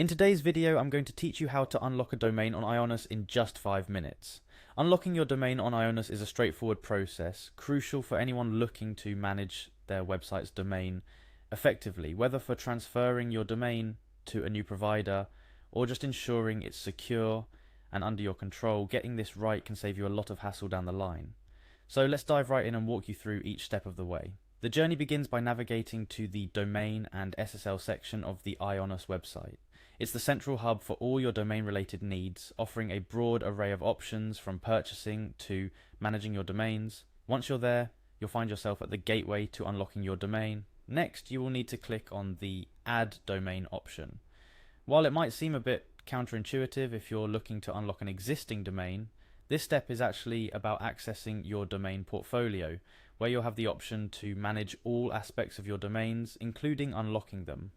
In today's video, I'm going to teach you how to unlock a domain on Ionos in just 5 minutes. Unlocking your domain on Ionos is a straightforward process, crucial for anyone looking to manage their website's domain effectively, whether for transferring your domain to a new provider or just ensuring it's secure and under your control. Getting this right can save you a lot of hassle down the line. So let's dive right in and walk you through each step of the way. The journey begins by navigating to the domain and SSL section of the Ionos website. It's the central hub for all your domain-related needs, offering a broad array of options from purchasing to managing your domains. Once you're there, you'll find yourself at the gateway to unlocking your domain. Next, you will need to click on the Add Domain option. While it might seem a bit counterintuitive if you're looking to unlock an existing domain, this step is actually about accessing your domain portfolio, where you'll have the option to manage all aspects of your domains, including unlocking them.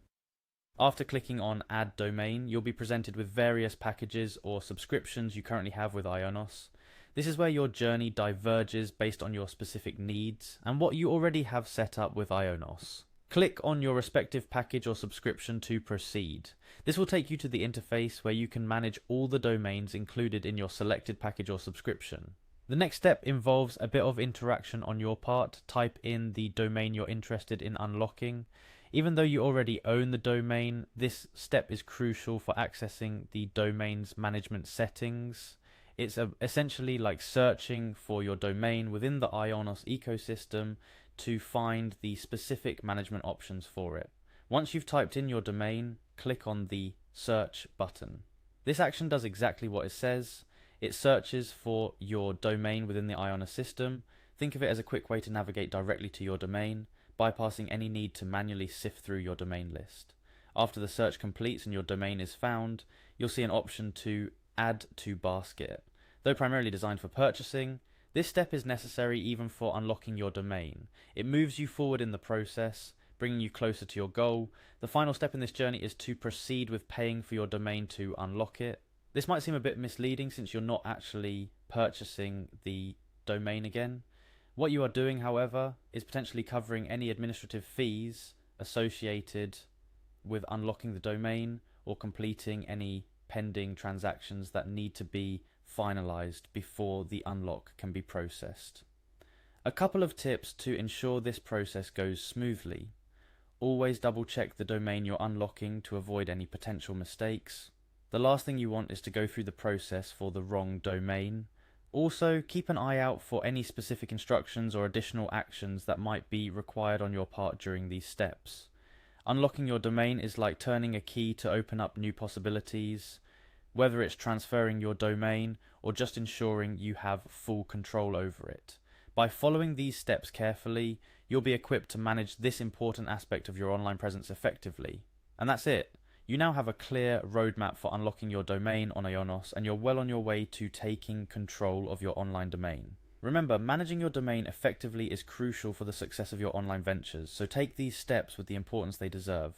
After clicking on Add Domain, you'll be presented with various packages or subscriptions you currently have with Ionos. This is where your journey diverges based on your specific needs and what you already have set up with Ionos. Click on your respective package or subscription to proceed. This will take you to the interface where you can manage all the domains included in your selected package or subscription. The next step involves a bit of interaction on your part. Type in the domain you're interested in unlocking. Even though you already own the domain, this step is crucial for accessing the domain's management settings. It's essentially like searching for your domain within the Ionos ecosystem to find the specific management options for it. Once you've typed in your domain, click on the Search button. This action does exactly what it says. It searches for your domain within the Ionos system. Think of it as a quick way to navigate directly to your domain, bypassing any need to manually sift through your domain list. After the search completes and your domain is found, you'll see an option to Add to Basket. Though primarily designed for purchasing, this step is necessary even for unlocking your domain. It moves you forward in the process, bringing you closer to your goal. The final step in this journey is to proceed with paying for your domain to unlock it. This might seem a bit misleading since you're not actually purchasing the domain again. What you are doing, however, is potentially covering any administrative fees associated with unlocking the domain or completing any pending transactions that need to be finalized before the unlock can be processed. A couple of tips to ensure this process goes smoothly. Always double check the domain you're unlocking to avoid any potential mistakes. The last thing you want is to go through the process for the wrong domain. Also, keep an eye out for any specific instructions or additional actions that might be required on your part during these steps. Unlocking your domain is like turning a key to open up new possibilities, whether it's transferring your domain or just ensuring you have full control over it. By following these steps carefully, you'll be equipped to manage this important aspect of your online presence effectively. And that's it. You now have a clear roadmap for unlocking your domain on Ionos, and you're well on your way to taking control of your online domain. Remember, managing your domain effectively is crucial for the success of your online ventures, so take these steps with the importance they deserve.